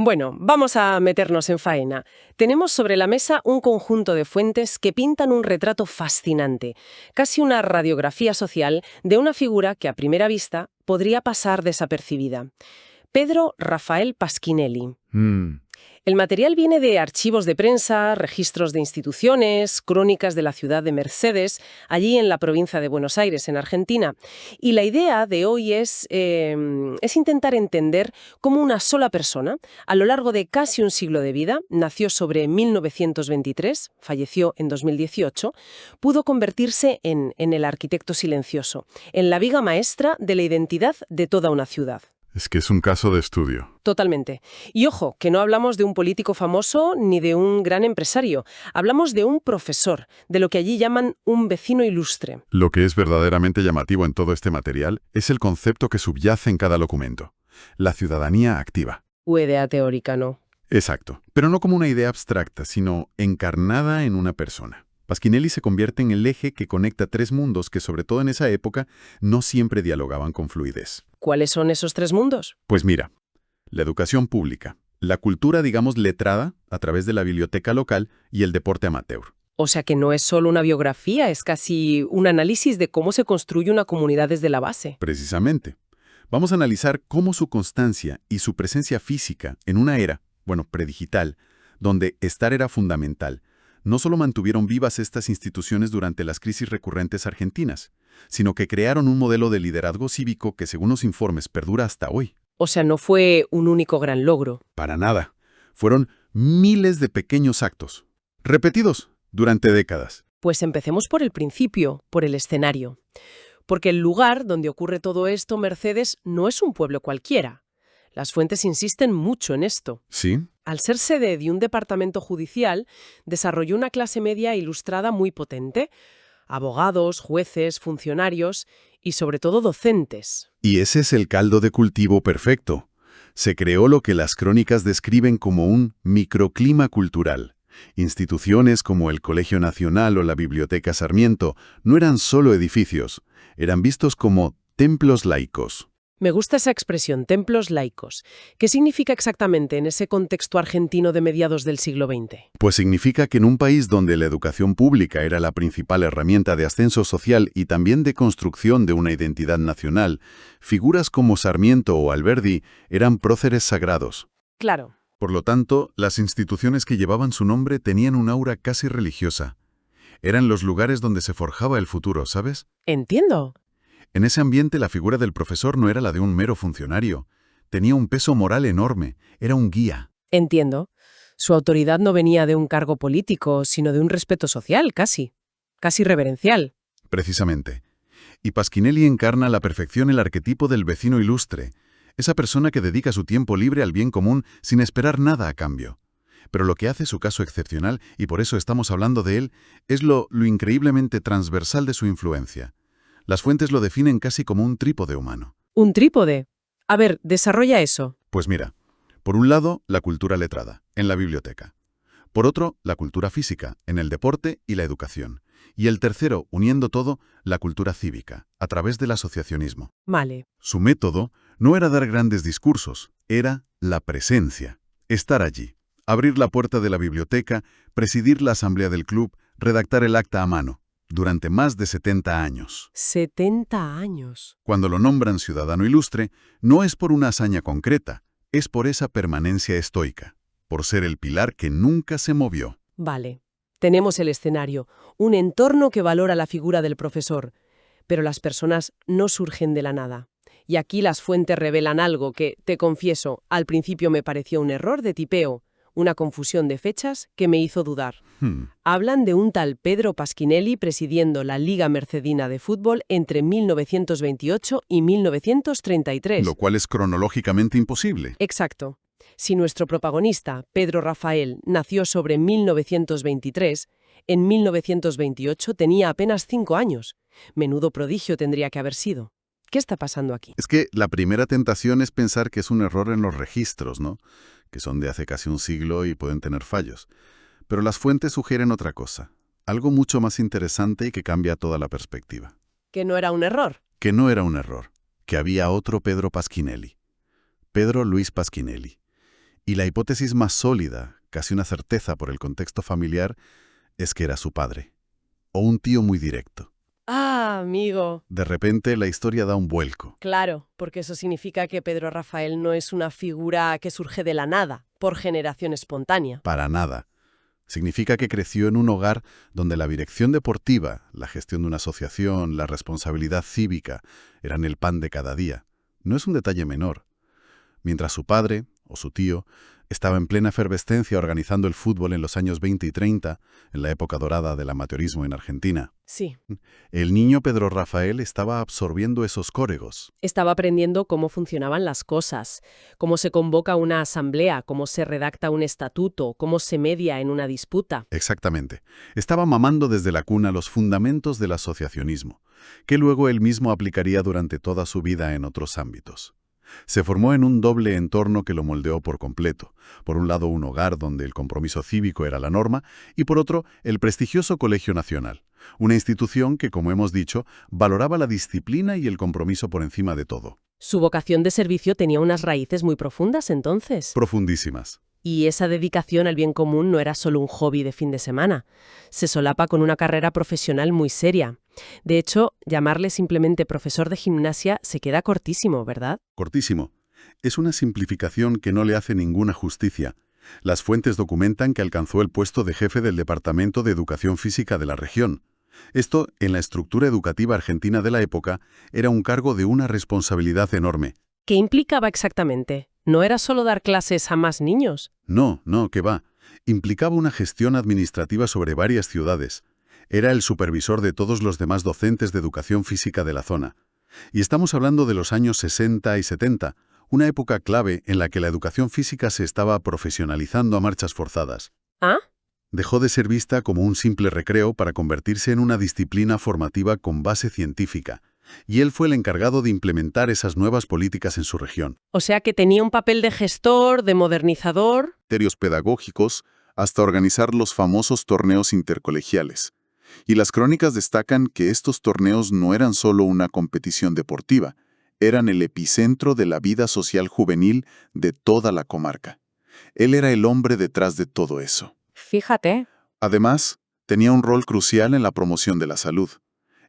Bueno, vamos a meternos en faena. Tenemos sobre la mesa un conjunto de fuentes que pintan un retrato fascinante, casi una radiografía social de una figura que a primera vista podría pasar desapercibida. Pedro Rafael Pasquinelli. El material viene de archivos de prensa, registros de instituciones, crónicas de la ciudad de Mercedes, allí en la provincia de Buenos Aires, en Argentina. Y la idea de hoy es intentar entender cómo una sola persona, a lo largo de casi un siglo de vida, nació sobre 1923, falleció en 2018, pudo convertirse en el arquitecto silencioso, en la viga maestra de la identidad de toda una ciudad. Es que es un caso de estudio. Totalmente. Y ojo, que no hablamos de un político famoso ni de un gran empresario. Hablamos de un profesor, de lo que allí llaman un vecino ilustre. Lo que es verdaderamente llamativo en todo este material es el concepto que subyace en cada documento: la ciudadanía activa. Idea teórica, ¿no? Exacto, pero no como una idea abstracta, sino encarnada en una persona. Pasquinelli se convierte en el eje que conecta tres mundos que, sobre todo en esa época, no siempre dialogaban con fluidez. ¿Cuáles son esos tres mundos? Pues mira, la educación pública, la cultura, digamos, letrada, a través de la biblioteca local, y el deporte amateur. O sea que no es solo una biografía, es casi un análisis de cómo se construye una comunidad desde la base. Precisamente. Vamos a analizar cómo su constancia y su presencia física en una era, predigital, donde estar era fundamental, no solo mantuvieron vivas estas instituciones durante las crisis recurrentes argentinas, sino que crearon un modelo de liderazgo cívico que, según los informes, perdura hasta hoy. O sea, no fue un único gran logro. Para nada. Fueron miles de pequeños actos, repetidos durante décadas. Pues empecemos por el principio, por el escenario. Porque el lugar donde ocurre todo esto, Mercedes, no es un pueblo cualquiera. Las fuentes insisten mucho en esto. ¿Sí? Al ser sede de un departamento judicial, desarrolló una clase media ilustrada muy potente: abogados, jueces, funcionarios y sobre todo docentes. Y ese es el caldo de cultivo perfecto. Se creó lo que las crónicas describen como un microclima cultural. Instituciones como el Colegio Nacional o la Biblioteca Sarmiento no eran solo edificios, eran vistos como templos laicos. Me gusta esa expresión, templos laicos. ¿Qué significa exactamente en ese contexto argentino de mediados del siglo XX? Pues significa que en un país donde la educación pública era la principal herramienta de ascenso social y también de construcción de una identidad nacional, figuras como Sarmiento o Alberdi eran próceres sagrados. Claro. Por lo tanto, las instituciones que llevaban su nombre tenían un aura casi religiosa. Eran los lugares donde se forjaba el futuro, ¿sabes? Entiendo. En ese ambiente la figura del profesor no era la de un mero funcionario. Tenía un peso moral enorme, era un guía. Entiendo. Su autoridad no venía de un cargo político, sino de un respeto social, casi reverencial. Precisamente. Y Pasquinelli encarna a la perfección el arquetipo del vecino ilustre, esa persona que dedica su tiempo libre al bien común sin esperar nada a cambio. Pero lo que hace su caso excepcional, y por eso estamos hablando de él, es lo increíblemente transversal de su influencia. Las fuentes lo definen casi como un trípode humano. ¿Un trípode? A ver, desarrolla eso. Pues mira, por un lado, la cultura letrada, en la biblioteca. Por otro, la cultura física, en el deporte y la educación. Y el tercero, uniendo todo, la cultura cívica, a través del asociacionismo. Vale. Su método no era dar grandes discursos, era la presencia. Estar allí, abrir la puerta de la biblioteca, presidir la asamblea del club, redactar el acta a mano. Durante más de 70 años. 70 años. Cuando lo nombran ciudadano ilustre, no es por una hazaña concreta, es por esa permanencia estoica, por ser el pilar que nunca se movió. Vale. Tenemos el escenario, un entorno que valora la figura del profesor, pero las personas no surgen de la nada. Y aquí las fuentes revelan algo que, te confieso, al principio me pareció un error de tipeo, una confusión de fechas que me hizo dudar. Hablan de un tal Pedro Pasquinelli presidiendo la Liga Mercedina de Fútbol entre 1928 y 1933. Lo cual es cronológicamente imposible. Exacto. Si nuestro protagonista, Pedro Rafael, nació sobre 1923, en 1928 tenía apenas 5 años. Menudo prodigio tendría que haber sido. ¿Qué está pasando aquí? Es que la primera tentación es pensar que es un error en los registros, ¿no? Que son de hace casi un siglo y pueden tener fallos. Pero las fuentes sugieren otra cosa, algo mucho más interesante y que cambia toda la perspectiva. ¿Que no era un error? Que no era un error, que había otro Pedro Pasquinelli, Pedro Luis Pasquinelli. Y la hipótesis más sólida, casi una certeza por el contexto familiar, es que era su padre. O un tío muy directo. Ah, amigo. De repente, la historia da un vuelco. Claro, porque eso significa que Pedro Rafael no es una figura que surge de la nada, por generación espontánea. Para nada. Significa que creció en un hogar donde la dirección deportiva, la gestión de una asociación, la responsabilidad cívica eran el pan de cada día. No es un detalle menor. Mientras su padre, o su tío, estaba en plena efervescencia organizando el fútbol en los años 20 y 30, en la época dorada del amateurismo en Argentina. Sí. El niño Pedro Rafael estaba absorbiendo esos córegos. Estaba aprendiendo cómo funcionaban las cosas, cómo se convoca una asamblea, cómo se redacta un estatuto, cómo se media en una disputa. Exactamente. Estaba mamando desde la cuna los fundamentos del asociacionismo, que luego él mismo aplicaría durante toda su vida en otros ámbitos. Se formó en un doble entorno que lo moldeó por completo. Por un lado, un hogar donde el compromiso cívico era la norma, y por otro, el prestigioso Colegio Nacional, una institución que, como hemos dicho, valoraba la disciplina y el compromiso por encima de todo. Su vocación de servicio tenía unas raíces muy profundas, entonces. Profundísimas. Y esa dedicación al bien común no era solo un hobby de fin de semana. Se solapa con una carrera profesional muy seria. De hecho, llamarle simplemente profesor de gimnasia se queda cortísimo, ¿verdad? Cortísimo. Es una simplificación que no le hace ninguna justicia. Las fuentes documentan que alcanzó el puesto de jefe del Departamento de Educación Física de la región. Esto, en la estructura educativa argentina de la época, era un cargo de una responsabilidad enorme. ¿Qué implicaba exactamente? ¿No era solo dar clases a más niños? No, que va. Implicaba una gestión administrativa sobre varias ciudades. Era el supervisor de todos los demás docentes de educación física de la zona. Y estamos hablando de los años 60 y 70, una época clave en la que la educación física se estaba profesionalizando a marchas forzadas. ¿Ah? Dejó de ser vista como un simple recreo para convertirse en una disciplina formativa con base científica. Y él fue el encargado de implementar esas nuevas políticas en su región. O sea que tenía un papel de gestor, de modernizador. Criterios pedagógicos, hasta organizar los famosos torneos intercolegiales. Y las crónicas destacan que estos torneos no eran solo una competición deportiva, eran el epicentro de la vida social juvenil de toda la comarca. Él era el hombre detrás de todo eso. Fíjate. Además, tenía un rol crucial en la promoción de la salud.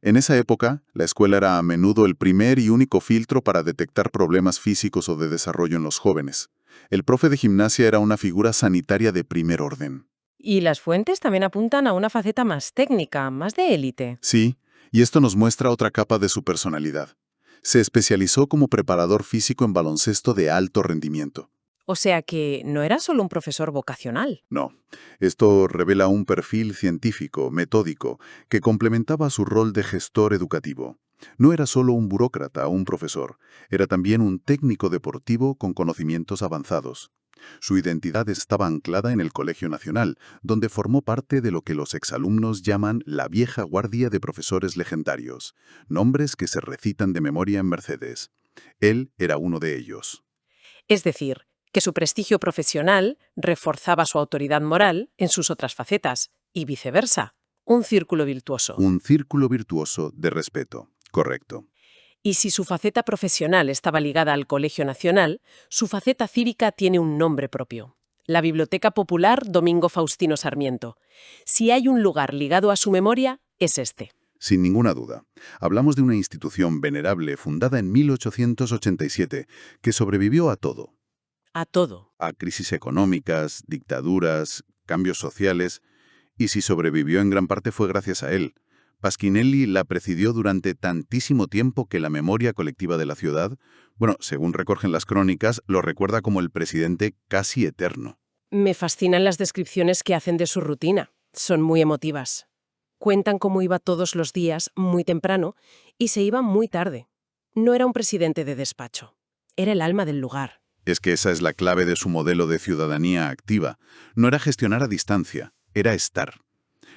En esa época, la escuela era a menudo el primer y único filtro para detectar problemas físicos o de desarrollo en los jóvenes. El profe de gimnasia era una figura sanitaria de primer orden. Y las fuentes también apuntan a una faceta más técnica, más de élite. Sí, y esto nos muestra otra capa de su personalidad. Se especializó como preparador físico en baloncesto de alto rendimiento. O sea que no era solo un profesor vocacional. No, esto revela un perfil científico, metódico, que complementaba su rol de gestor educativo. No era solo un burócrata o un profesor, era también un técnico deportivo con conocimientos avanzados. Su identidad estaba anclada en el Colegio Nacional, donde formó parte de lo que los exalumnos llaman la vieja guardia de profesores legendarios, nombres que se recitan de memoria en Mercedes. Él era uno de ellos. Es decir, que su prestigio profesional reforzaba su autoridad moral en sus otras facetas, y viceversa. Un círculo virtuoso. Un círculo virtuoso de respeto. Correcto. Y si su faceta profesional estaba ligada al Colegio Nacional, su faceta cívica tiene un nombre propio. La Biblioteca Popular Domingo Faustino Sarmiento. Si hay un lugar ligado a su memoria, es este. Sin ninguna duda. Hablamos de una institución venerable fundada en 1887 que sobrevivió a todo. A todo. A crisis económicas, dictaduras, cambios sociales, y si sobrevivió en gran parte fue gracias a él. Pasquinelli la presidió durante tantísimo tiempo que la memoria colectiva de la ciudad, según recogen las crónicas, lo recuerda como el presidente casi eterno. Me fascinan las descripciones que hacen de su rutina. Son muy emotivas. Cuentan cómo iba todos los días muy temprano y se iba muy tarde. No era un presidente de despacho. Era el alma del lugar. Es que esa es la clave de su modelo de ciudadanía activa. No era gestionar a distancia, era estar.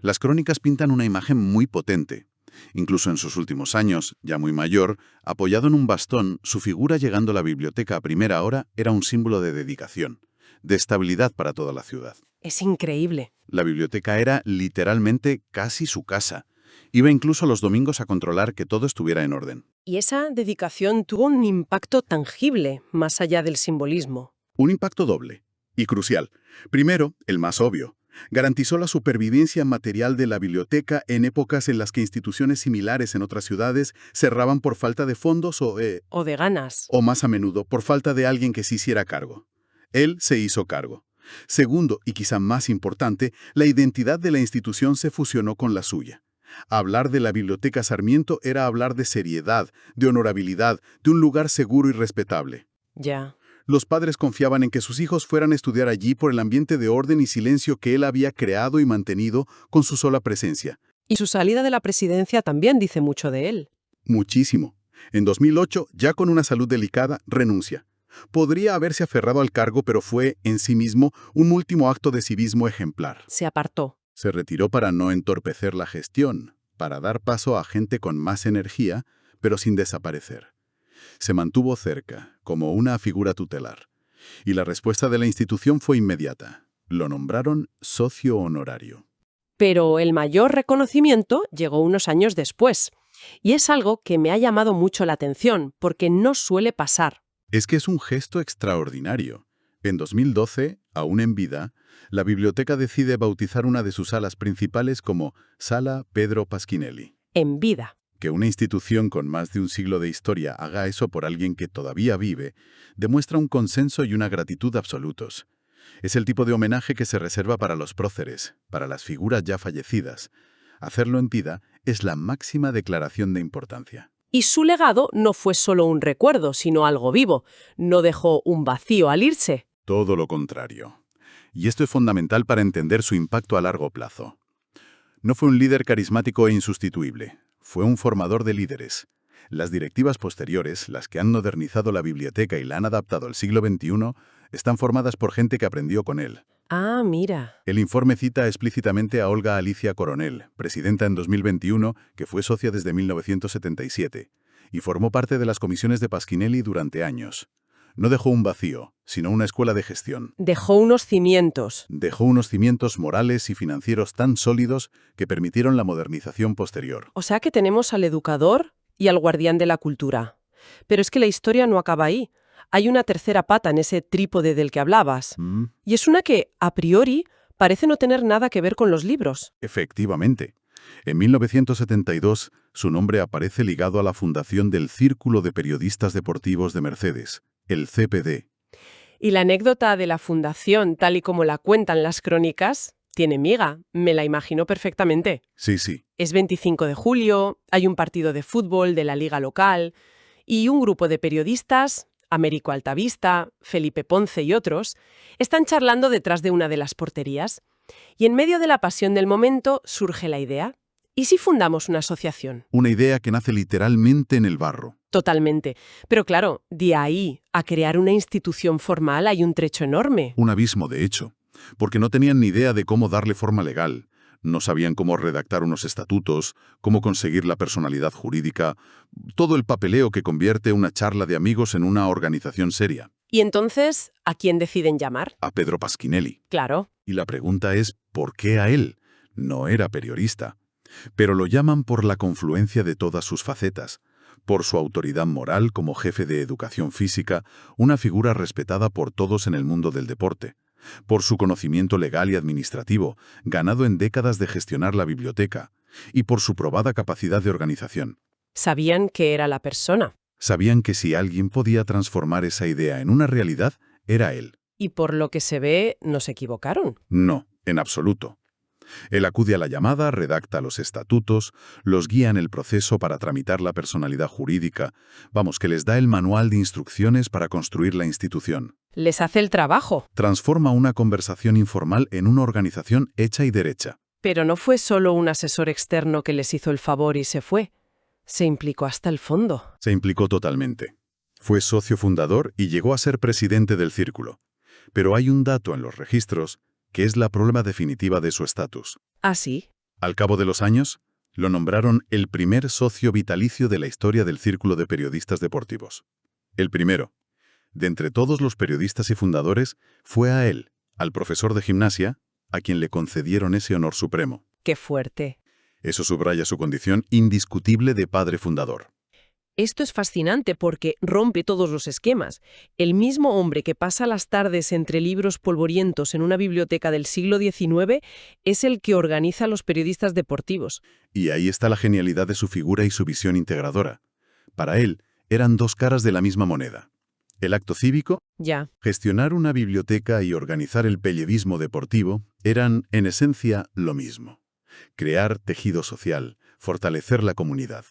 Las crónicas pintan una imagen muy potente. Incluso en sus últimos años, ya muy mayor, apoyado en un bastón, su figura llegando a la biblioteca a primera hora era un símbolo de dedicación, de estabilidad para toda la ciudad. Es increíble. La biblioteca era literalmente casi su casa. Iba incluso los domingos a controlar que todo estuviera en orden. Y esa dedicación tuvo un impacto tangible, más allá del simbolismo. Un impacto doble. y crucial. Primero, el más obvio. Garantizó la supervivencia material de la biblioteca en épocas en las que instituciones similares en otras ciudades cerraban por falta de fondos O de ganas. o más a menudo por falta de alguien que se hiciera cargo. Él se hizo cargo. Segundo, y quizá más importante, la identidad de la institución se fusionó con la suya. Hablar de la Biblioteca Sarmiento era hablar de seriedad, de honorabilidad, de un lugar seguro y respetable. Ya. Los padres confiaban en que sus hijos fueran a estudiar allí por el ambiente de orden y silencio que él había creado y mantenido con su sola presencia. Y su salida de la presidencia también dice mucho de él. Muchísimo. En 2008, ya con una salud delicada, renuncia. Podría haberse aferrado al cargo, pero fue, en sí mismo, un último acto de civismo ejemplar. Se apartó. Se retiró para no entorpecer la gestión, para dar paso a gente con más energía, pero sin desaparecer. Se mantuvo cerca, como una figura tutelar. Y la respuesta de la institución fue inmediata. Lo nombraron socio honorario. Pero el mayor reconocimiento llegó unos años después. Y es algo que me ha llamado mucho la atención, porque no suele pasar. Es que es un gesto extraordinario. En 2012, aún en vida, la biblioteca decide bautizar una de sus salas principales como Sala Pedro Pasquinelli. En vida. Que una institución con más de un siglo de historia haga eso por alguien que todavía vive, demuestra un consenso y una gratitud absolutos. Es el tipo de homenaje que se reserva para los próceres, para las figuras ya fallecidas. Hacerlo en vida es la máxima declaración de importancia. Y su legado no fue solo un recuerdo, sino algo vivo. No dejó un vacío al irse. Todo lo contrario. Y esto es fundamental para entender su impacto a largo plazo. No fue un líder carismático e insustituible. Fue un formador de líderes. Las directivas posteriores, las que han modernizado la biblioteca y la han adaptado al siglo XXI, están formadas por gente que aprendió con él. Ah, mira. El informe cita explícitamente a Olga Alicia Coronel, presidenta en 2021, que fue socia desde 1977, y formó parte de las comisiones de Pasquinelli durante años. No dejó un vacío, sino una escuela de gestión. Dejó unos cimientos. Dejó unos cimientos morales y financieros tan sólidos que permitieron la modernización posterior. O sea que tenemos al educador y al guardián de la cultura. Pero es que la historia no acaba ahí. Hay una tercera pata en ese trípode del que hablabas. Y es una que, a priori, parece no tener nada que ver con los libros. Efectivamente. En 1972, su nombre aparece ligado a la fundación del Círculo de Periodistas Deportivos de Mercedes, el CPD. Y la anécdota de la fundación, tal y como la cuentan las crónicas, tiene miga. Me la imagino perfectamente. Sí, sí. Es 25 de julio, hay un partido de fútbol de la liga local y un grupo de periodistas, Américo Altavista, Felipe Ponce y otros, están charlando detrás de una de las porterías. Y en medio de la pasión del momento surge la idea. ¿Y si fundamos una asociación? Una idea que nace literalmente en el barro. Totalmente. Pero claro, de ahí a crear una institución formal hay un trecho enorme. Un abismo, de hecho, porque no tenían ni idea de cómo darle forma legal. No sabían cómo redactar unos estatutos, cómo conseguir la personalidad jurídica, todo el papeleo que convierte una charla de amigos en una organización seria. ¿Y entonces a quién deciden llamar? A Pedro Pasquinelli. Claro. Y la pregunta es, ¿por qué a él? No era periodista. Pero lo llaman por la confluencia de todas sus facetas, por su autoridad moral como jefe de educación física, una figura respetada por todos en el mundo del deporte, por su conocimiento legal y administrativo, ganado en décadas de gestionar la biblioteca, y por su probada capacidad de organización. Sabían que era la persona. Sabían que si alguien podía transformar esa idea en una realidad, era él. Y por lo que se ve, no se equivocaron. No, en absoluto. Él acude a la llamada, redacta los estatutos, los guía en el proceso para tramitar la personalidad jurídica, vamos, que les da el manual de instrucciones para construir la institución. Les hace el trabajo. Transforma una conversación informal en una organización hecha y derecha. Pero no fue solo un asesor externo que les hizo el favor y se fue. Se implicó hasta el fondo. Se implicó totalmente. Fue socio fundador y llegó a ser presidente del círculo. Pero hay un dato en los registros que es la prueba definitiva de su estatus. ¿Ah, sí? Al cabo de los años, lo nombraron el primer socio vitalicio de la historia del Círculo de Periodistas Deportivos. El primero. De entre todos los periodistas y fundadores, fue a él, al profesor de gimnasia, a quien le concedieron ese honor supremo. ¡Qué fuerte! Eso subraya su condición indiscutible de padre fundador. Esto es fascinante porque rompe todos los esquemas. El mismo hombre que pasa las tardes entre libros polvorientos en una biblioteca del siglo XIX es el que organiza a los periodistas deportivos. Y ahí está la genialidad de su figura y su visión integradora. Para él, eran dos caras de la misma moneda. El acto cívico, Ya. gestionar una biblioteca y organizar el periodismo deportivo eran, en esencia, lo mismo. Crear tejido social, fortalecer la comunidad.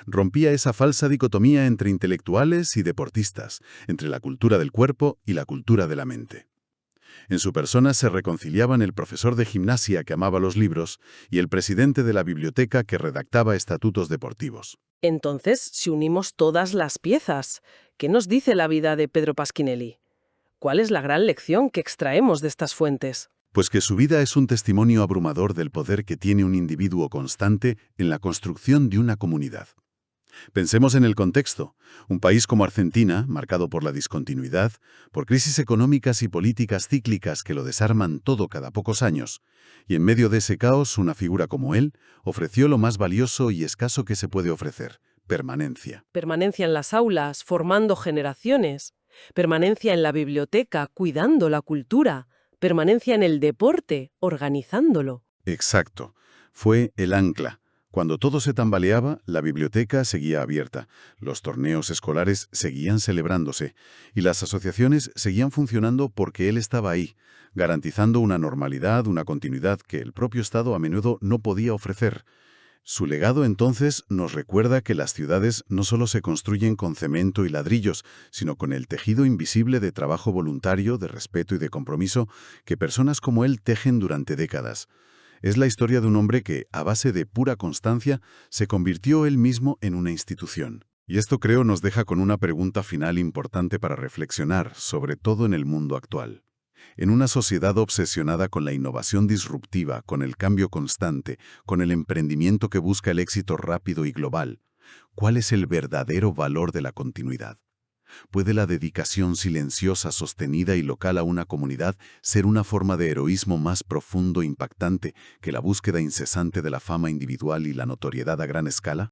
Rompía esa falsa dicotomía entre intelectuales y deportistas, entre la cultura del cuerpo y la cultura de la mente. En su persona se reconciliaban el profesor de gimnasia que amaba los libros y el presidente de la biblioteca que redactaba estatutos deportivos. Entonces, si unimos todas las piezas, ¿qué nos dice la vida de Pedro Pasquinelli? ¿Cuál es la gran lección que extraemos de estas fuentes? Pues que su vida es un testimonio abrumador del poder que tiene un individuo constante en la construcción de una comunidad. Pensemos en el contexto. Un país como Argentina, marcado por la discontinuidad, por crisis económicas y políticas cíclicas que lo desarman todo cada pocos años, y en medio de ese caos una figura como él ofreció lo más valioso y escaso que se puede ofrecer: permanencia. Permanencia en las aulas, formando generaciones. Permanencia en la biblioteca, cuidando la cultura. Permanencia en el deporte, organizándolo. Exacto. Fue el ancla. Cuando todo se tambaleaba, la biblioteca seguía abierta, los torneos escolares seguían celebrándose y las asociaciones seguían funcionando porque él estaba ahí, garantizando una normalidad, una continuidad que el propio Estado a menudo no podía ofrecer. Su legado entonces nos recuerda que las ciudades no solo se construyen con cemento y ladrillos, sino con el tejido invisible de trabajo voluntario, de respeto y de compromiso que personas como él tejen durante décadas. Es la historia de un hombre que, a base de pura constancia, se convirtió él mismo en una institución. Y esto, creo, nos deja con una pregunta final importante para reflexionar, sobre todo en el mundo actual. En una sociedad obsesionada con la innovación disruptiva, con el cambio constante, con el emprendimiento que busca el éxito rápido y global, ¿cuál es el verdadero valor de la continuidad? ¿Puede la dedicación silenciosa, sostenida y local a una comunidad ser una forma de heroísmo más profundo e impactante que la búsqueda incesante de la fama individual y la notoriedad a gran escala?